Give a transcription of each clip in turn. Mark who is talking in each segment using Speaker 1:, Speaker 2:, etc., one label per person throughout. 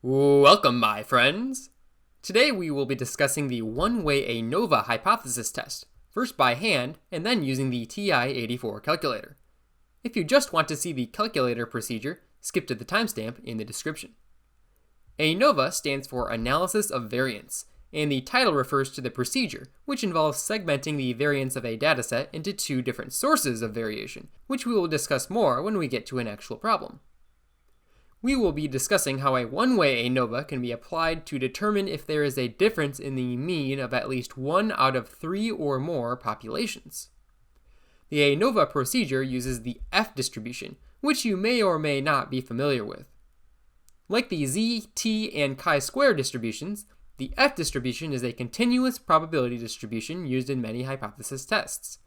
Speaker 1: Welcome, my friends! Today we will be discussing the one-way ANOVA hypothesis test, first by hand and then using the TI-84 calculator. If you just want to see the calculator procedure, skip to the timestamp in the description. ANOVA stands for Analysis of Variance, and the title refers to the procedure, which involves segmenting the variance of a dataset into two different sources of variation, which we will discuss more when we get to an actual problem. We will be discussing how a one-way ANOVA can be applied to determine if there is a difference in the mean of at least one out of three or more populations. The ANOVA procedure uses the F distribution, which you may or may not be familiar with. Like the Z, T, and chi-square distributions, the F distribution is a continuous probability distribution used in many hypothesis tests.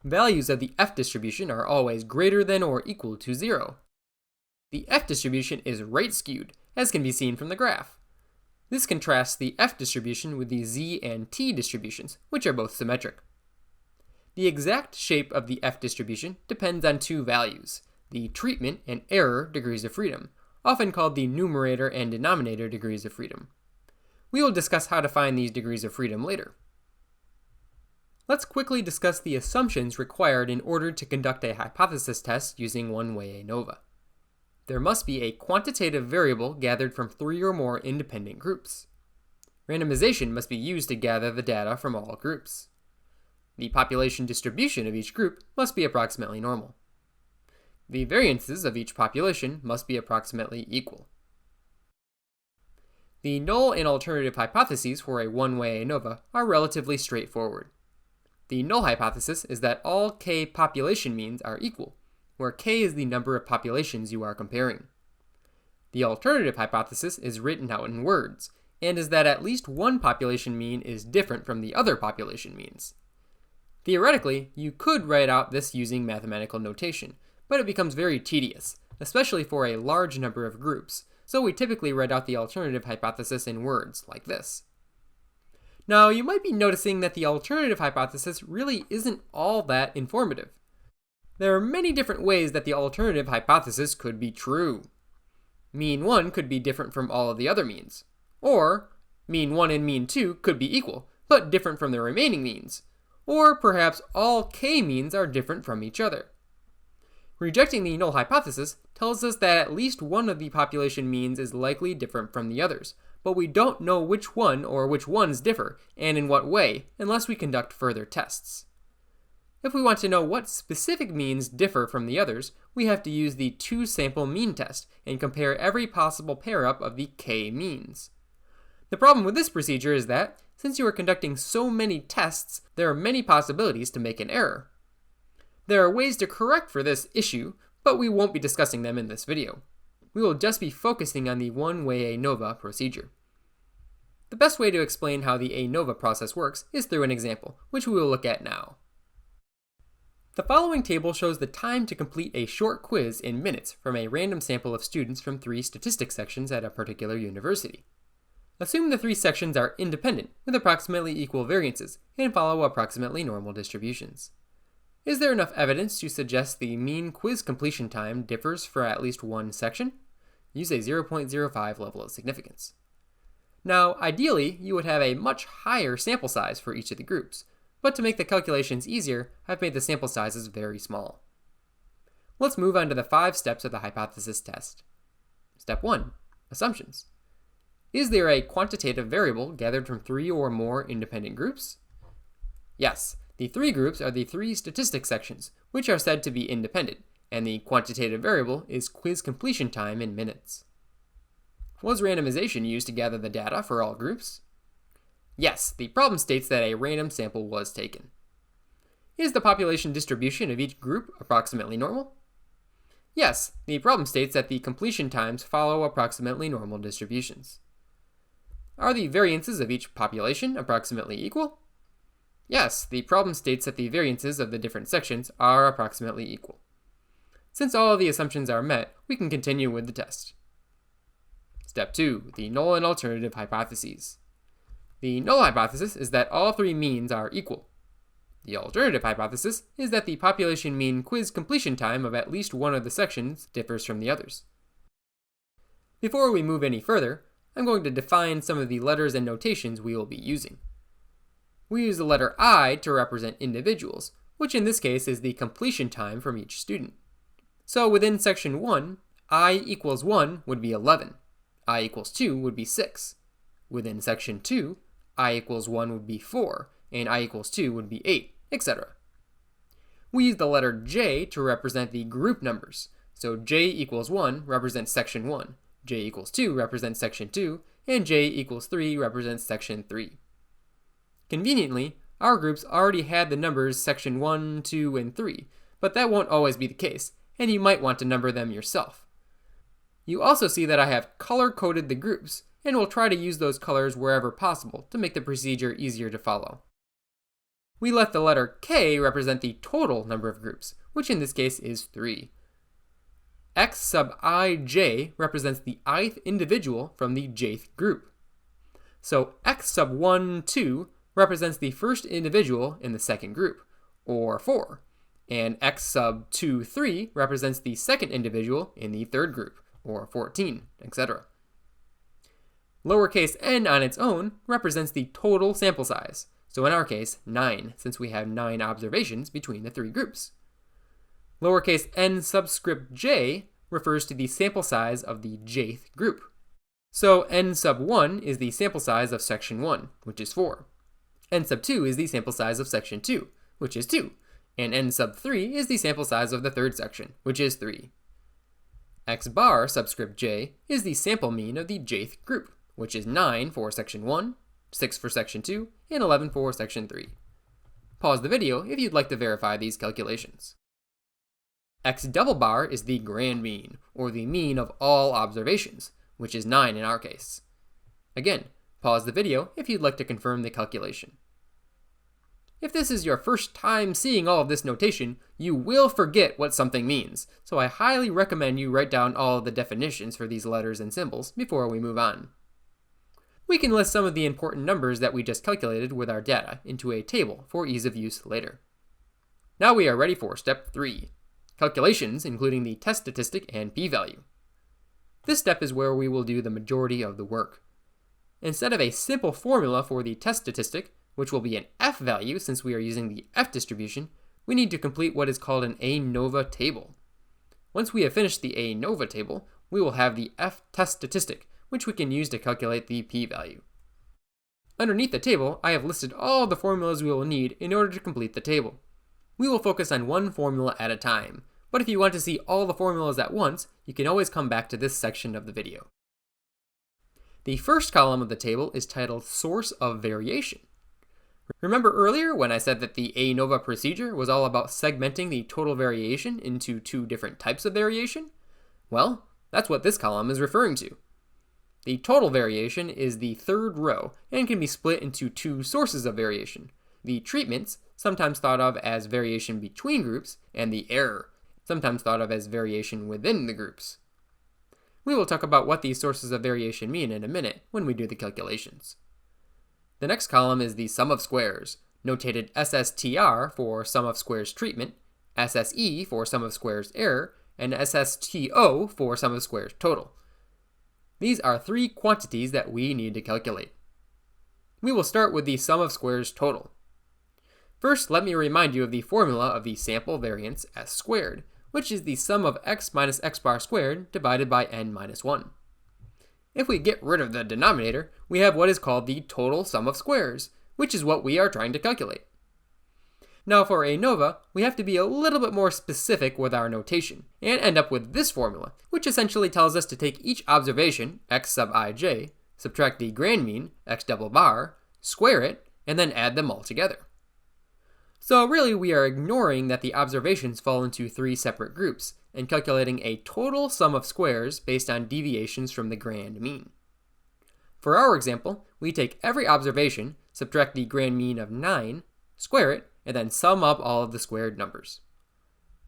Speaker 1: Values of the F distribution are always greater than or equal to 0. The F distribution is right-skewed, as can be seen from the graph. This contrasts the F distribution with the Z and T distributions, which are both symmetric. The exact shape of the F distribution depends on two values, the treatment and error degrees of freedom, often called the numerator and denominator degrees of freedom. We will discuss how to find these degrees of freedom later. Let's quickly discuss the assumptions required in order to conduct a hypothesis test using one-way ANOVA. There must be a quantitative variable gathered from three or more independent groups. Randomization must be used to gather the data from all groups. The population distribution of each group must be approximately normal. The variances of each population must be approximately equal. The null and alternative hypotheses for a one-way ANOVA are relatively straightforward. The null hypothesis is that all k population means are equal, where k is the number of populations you are comparing. The alternative hypothesis is written out in words, and is that at least one population mean is different from the other population means. Theoretically, you could write out this using mathematical notation, but it becomes very tedious, especially for a large number of groups, so we typically write out the alternative hypothesis in words, like this. Now, you might be noticing that the alternative hypothesis really isn't all that informative. There are many different ways that the alternative hypothesis could be true. Mean 1 could be different from all of the other means. Or, mean 1 and mean 2 could be equal, but different from the remaining means. Or perhaps all k means are different from each other. Rejecting the null hypothesis tells us that at least one of the population means is likely different from the others, but we don't know which one or which ones differ, and in what way, unless we conduct further tests. If we want to know what specific means differ from the others, we have to use the two-sample mean test and compare every possible pair-up of the k means. The problem with this procedure is that, since you are conducting so many tests, there are many possibilities to make an error. There are ways to correct for this issue, but we won't be discussing them in this video. We will just be focusing on the one-way ANOVA procedure. The best way to explain how the ANOVA process works is through an example, which we will look at now. The following table shows the time to complete a short quiz in minutes from a random sample of students from 3 statistics sections at a particular university. Assume the 3 sections are independent with approximately equal variances and follow approximately normal distributions. Is there enough evidence to suggest the mean quiz completion time differs for at least one section? Use a 0.05 level of significance. Now, ideally, you would have a much higher sample size for each of the groups, but to make the calculations easier, I've made the sample sizes very small. Let's move on to the 5 steps of the hypothesis test. Step 1. Assumptions. Is there a quantitative variable gathered from 3 or more independent groups? Yes, the 3 groups are the 3 statistics sections, which are said to be independent, and the quantitative variable is quiz completion time in minutes. Was randomization used to gather the data for all groups? Yes, the problem states that a random sample was taken. Is the population distribution of each group approximately normal? Yes, the problem states that the completion times follow approximately normal distributions. Are the variances of each population approximately equal? Yes, the problem states that the variances of the different sections are approximately equal. Since all of the assumptions are met, we can continue with the test. Step 2. The null and alternative hypotheses. The null hypothesis is that all 3 means are equal. The alternative hypothesis is that the population mean quiz completion time of at least one of the sections differs from the others. Before we move any further, I'm going to define some of the letters and notations we will be using. We use the letter I to represent individuals, which in this case is the completion time from each student. So within section 1, I equals 1 would be 11, I equals 2 would be 6. Within section 2, I equals 1 would be 4, and I equals 2 would be 8, etc. We use the letter J to represent the group numbers, so J equals 1 represents section 1, J equals 2 represents section 2, and J equals 3 represents section 3. Conveniently, our groups already had the numbers section 1, 2, and 3, but that won't always be the case, and you might want to number them yourself. You also see that I have color-coded the groups, and we'll try to use those colors wherever possible to make the procedure easier to follow. We let the letter K represent the total number of groups, which in this case is 3. X sub ij represents the ith individual from the jth group. So X sub 1, 2 represents the first individual in the second group, or 4, and X sub 2, 3 represents the second individual in the third group, or 14, etc. Lowercase n on its own represents the total sample size, so in our case, 9, since we have 9 observations between the three groups. Lowercase n subscript j refers to the sample size of the jth group. So n sub 1 is the sample size of section 1, which is 4. N sub 2 is the sample size of section 2, which is 2. And n sub 3 is the sample size of the third section, which is 3. X bar subscript j is the sample mean of the jth group, which is 9 for section 1, 6 for section 2, and 11 for section 3. Pause the video if you'd like to verify these calculations. X double bar is the grand mean, or the mean of all observations, which is 9 in our case. Again, pause the video if you'd like to confirm the calculation. If this is your first time seeing all of this notation, you will forget what something means, so I highly recommend you write down all of the definitions for these letters and symbols before we move on. We can list some of the important numbers that we just calculated with our data into a table for ease of use later. Now we are ready for step 3, calculations including the test statistic and p-value. This step is where we will do the majority of the work. Instead of a simple formula for the test statistic, which will be an F value since we are using the F distribution, we need to complete what is called an ANOVA table. Once we have finished the ANOVA table, we will have the F test statistic, which we can use to calculate the p-value. Underneath the table, I have listed all the formulas we will need in order to complete the table. We will focus on one formula at a time, but if you want to see all the formulas at once, you can always come back to this section of the video. The first column of the table is titled Source of Variation. Remember earlier when I said that the ANOVA procedure was all about segmenting the total variation into two different types of variation? Well, that's what this column is referring to. The total variation is the third row and can be split into two sources of variation. The treatments, sometimes thought of as variation between groups, and the error, sometimes thought of as variation within the groups. We will talk about what these sources of variation mean in a minute when we do the calculations. The next column is the sum of squares, notated SSTR for sum of squares treatment, SSE for sum of squares error, and SSTO for sum of squares total. These are three quantities that we need to calculate. We will start with the sum of squares total. First, let me remind you of the formula of the sample variance S squared, which is the sum of x minus x bar squared divided by n minus 1. If we get rid of the denominator, we have what is called the total sum of squares, which is what we are trying to calculate. Now for ANOVA, we have to be a little bit more specific with our notation, and end up with this formula, which essentially tells us to take each observation, x sub ij, subtract the grand mean, x double bar, square it, and then add them all together. So really we are ignoring that the observations fall into three separate groups, and calculating a total sum of squares based on deviations from the grand mean. For our example, we take every observation, subtract the grand mean of 9, square it, and then sum up all of the squared numbers.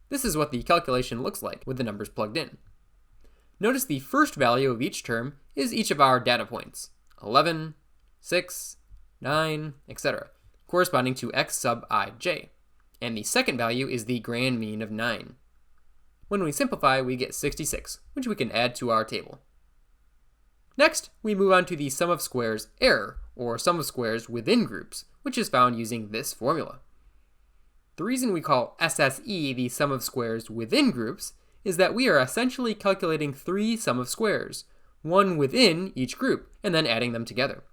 Speaker 1: This is what the calculation looks like with the numbers plugged in. Notice the first value of each term is each of our data points, 11, 6, 9, etc., corresponding to x sub ij, and the second value is the grand mean of 9. When we simplify, we get 66, which we can add to our table. Next, we move on to the sum of squares error, or sum of squares within groups, which is found using this formula. The reason we call SSE the sum of squares within groups is that we are essentially calculating 3 sum of squares, one within each group, and then adding them together.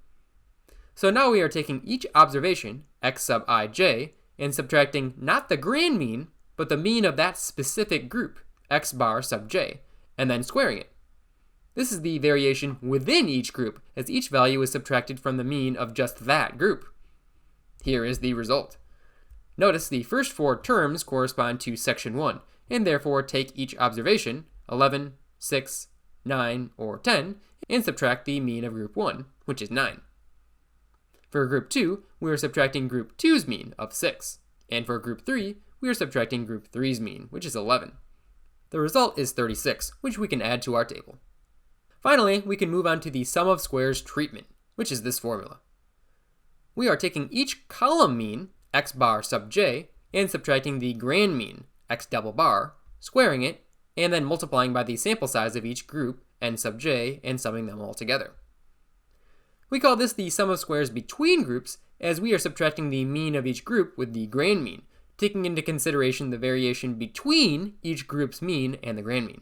Speaker 1: So now we are taking each observation, x sub ij, and subtracting not the grand mean, but the mean of that specific group, x bar sub j, and then squaring it. This is the variation within each group, as each value is subtracted from the mean of just that group. Here is the result. Notice the first 4 terms correspond to section 1, and therefore take each observation, 11, 6, 9, or 10, and subtract the mean of group 1, which is 9. For group 2, we are subtracting group 2's mean of 6, and for group 3, we are subtracting group 3's mean, which is 11. The result is 36, which we can add to our table. Finally, we can move on to the sum of squares treatment, which is this formula. We are taking each column mean, x bar sub j, and subtracting the grand mean, x double bar, squaring it, and then multiplying by the sample size of each group, n sub j, and summing them all together. We call this the sum of squares between groups, as we are subtracting the mean of each group with the grand mean, taking into consideration the variation between each group's mean and the grand mean.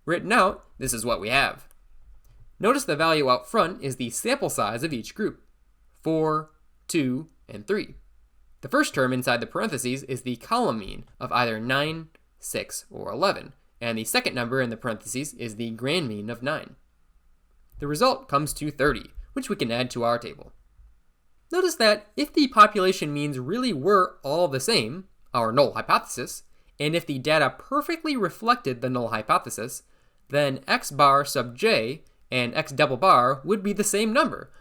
Speaker 1: Written out, this is what we have. Notice the value out front is the sample size of each group, 4, 2, and 3. The first term inside the parentheses is the column mean of either 9, 6, or 11, and the second number in the parentheses is the grand mean of 9. The result comes to 30, which we can add to our table. Notice that if the population means really were all the same, our null hypothesis, and if the data perfectly reflected the null hypothesis, then x bar sub j and x double bar would be the same number.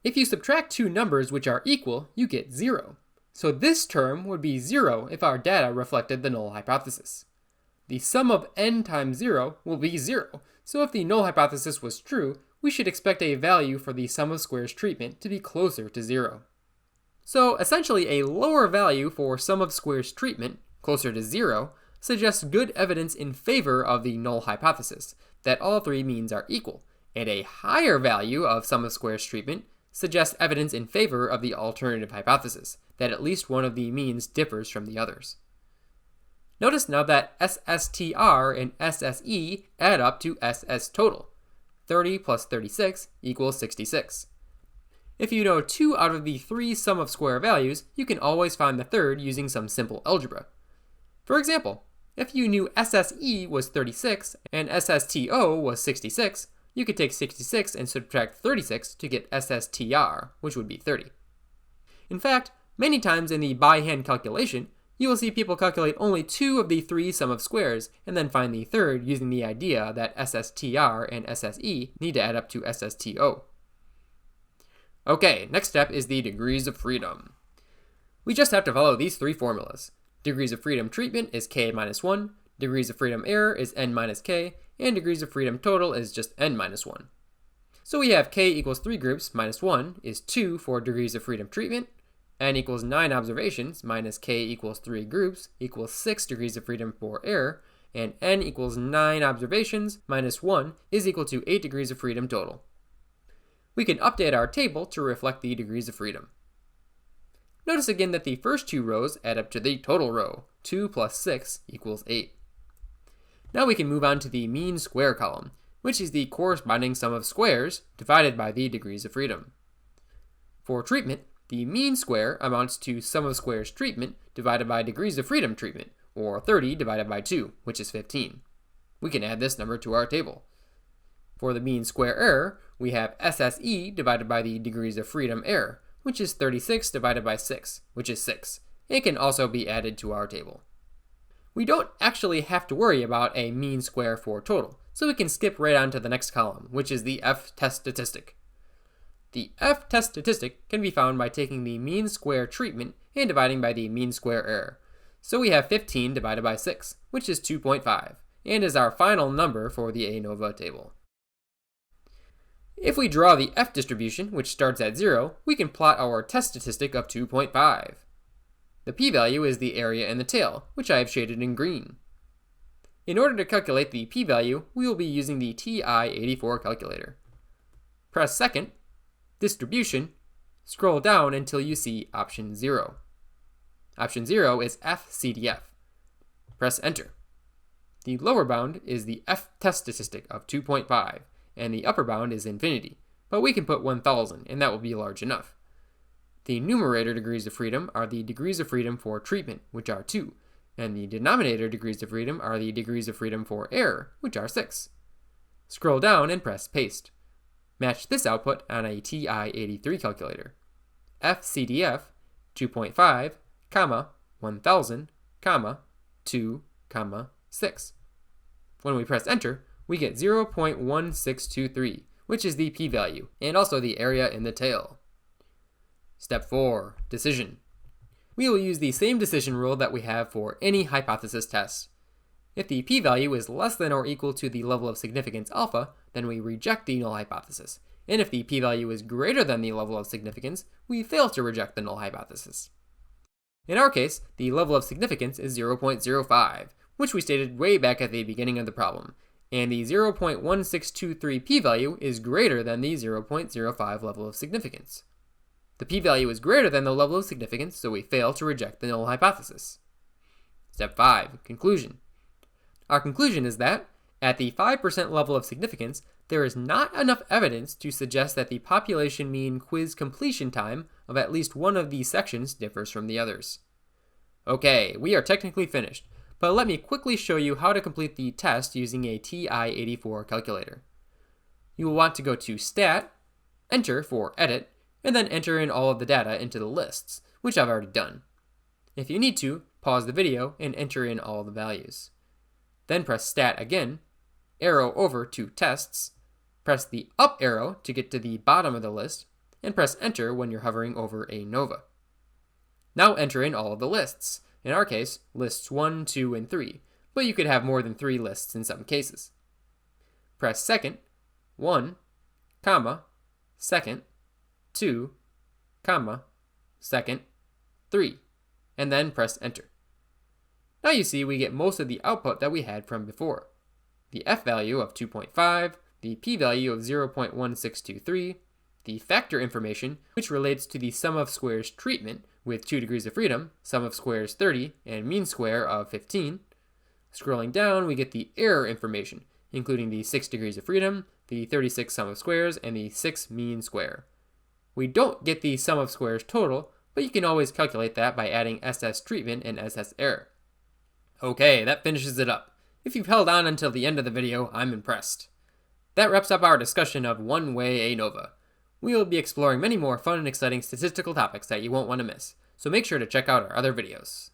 Speaker 1: If you subtract 2 numbers which are equal, you get 0. So this term would be 0 if our data reflected the null hypothesis. The sum of n times 0 will be 0, so if the null hypothesis was true, we should expect a value for the sum of squares treatment to be closer to 0. So essentially a lower value for sum of squares treatment, closer to 0, suggests good evidence in favor of the null hypothesis, that all 3 means are equal, and a higher value of sum of squares treatment suggests evidence in favor of the alternative hypothesis, that at least one of the means differs from the others. Notice now that SSTR and SSE add up to SS total. 30 plus 36 equals 66. If you know 2 out of the 3 sum of square values, you can always find the third using some simple algebra. For example, if you knew SSE was 36 and SSTO was 66, you could take 66 and subtract 36 to get SSTR, which would be 30. In fact, many times in the by-hand calculation, you will see people calculate only 2 of the 3 sum of squares and then find the third using the idea that SSTR and SSE need to add up to SSTO. Okay, next step is the degrees of freedom. We just have to follow these 3 formulas. Degrees of freedom treatment is k minus 1, degrees of freedom error is n minus k, and degrees of freedom total is just n minus 1. So we have k equals 3 groups minus 1 is 2 for degrees of freedom treatment, n equals 9 observations minus k equals 3 groups equals 6 degrees of freedom for error, and n equals 9 observations minus 1 is equal to 8 degrees of freedom total. We can update our table to reflect the degrees of freedom. Notice again that the first 2 rows add up to the total row, 2 plus 6 equals 8. Now we can move on to the mean square column, which is the corresponding sum of squares divided by the degrees of freedom. For treatment, the mean square amounts to sum of squares treatment divided by degrees of freedom treatment, or 30 divided by 2, which is 15. We can add this number to our table. For the mean square error, we have SSE divided by the degrees of freedom error, which is 36 divided by 6, which is 6. It can also be added to our table. We don't actually have to worry about a mean square for total, so we can skip right on to the next column, which is the F-test statistic. The F-test statistic can be found by taking the mean square treatment and dividing by the mean square error. So we have 15 divided by 6, which is 2.5, and is our final number for the ANOVA table. If we draw the F distribution, which starts at 0, we can plot our test statistic of 2.5. The p-value is the area in the tail, which I have shaded in green. In order to calculate the p-value, we will be using the TI-84 calculator. Press second, distribution, scroll down until you see option 0. Option 0 is FCDF. Press enter. The lower bound is the F-test statistic of 2.5, and the upper bound is infinity, but we can put 1000, and that will be large enough. The numerator degrees of freedom are the degrees of freedom for treatment, which are 2, and the denominator degrees of freedom are the degrees of freedom for error, which are 6. Scroll down and press paste. Match this output on a TI-83 calculator. FCDF 2.5, 1000, 2, 6. When we press enter, we get 0.1623, which is the p-value, and also the area in the tail. Step 4. Decision. We will use the same decision rule that we have for any hypothesis test. If the p-value is less than or equal to the level of significance alpha, then we reject the null hypothesis, and if the p-value is greater than the level of significance, we fail to reject the null hypothesis. In our case, the level of significance is 0.05, which we stated way back at the beginning of the problem, and the 0.1623 p-value is greater than the 0.05 level of significance. The p-value is greater than the level of significance, so we fail to reject the null hypothesis. Step 5. Conclusion. Our conclusion is that, at the 5% level of significance, there is not enough evidence to suggest that the population mean quiz completion time of at least one of these sections differs from the others. Okay, we are technically finished, but let me quickly show you how to complete the test using a TI-84 calculator. You will want to go to Stat, Enter for Edit, and then enter in all of the data into the lists, which I've already done. If you need to, pause the video and enter in all the values. Then press Stat again, arrow over to Tests, press the up arrow to get to the bottom of the list, and press Enter when you're hovering over a NOVA. Now enter in all of the lists, in our case, lists 1, 2, and 3, but you could have more than 3 lists in some cases. Press second, 1, second, 2, second, 3, and then press enter. Now you see we get most of the output that we had from before. The F value of 2.5, the P value of 0.1623, the factor information, which relates to the sum of squares treatment with 2 degrees of freedom, sum of squares 30, and mean square of 15. Scrolling down, we get the error information, including the 6 degrees of freedom, the 36 sum of squares, and the 6 mean square. We don't get the sum of squares total, but you can always calculate that by adding SS treatment and SS error. Okay, that finishes it up. If you've held on until the end of the video, I'm impressed. That wraps up our discussion of one-way ANOVA. We will be exploring many more fun and exciting statistical topics that you won't want to miss, so make sure to check out our other videos.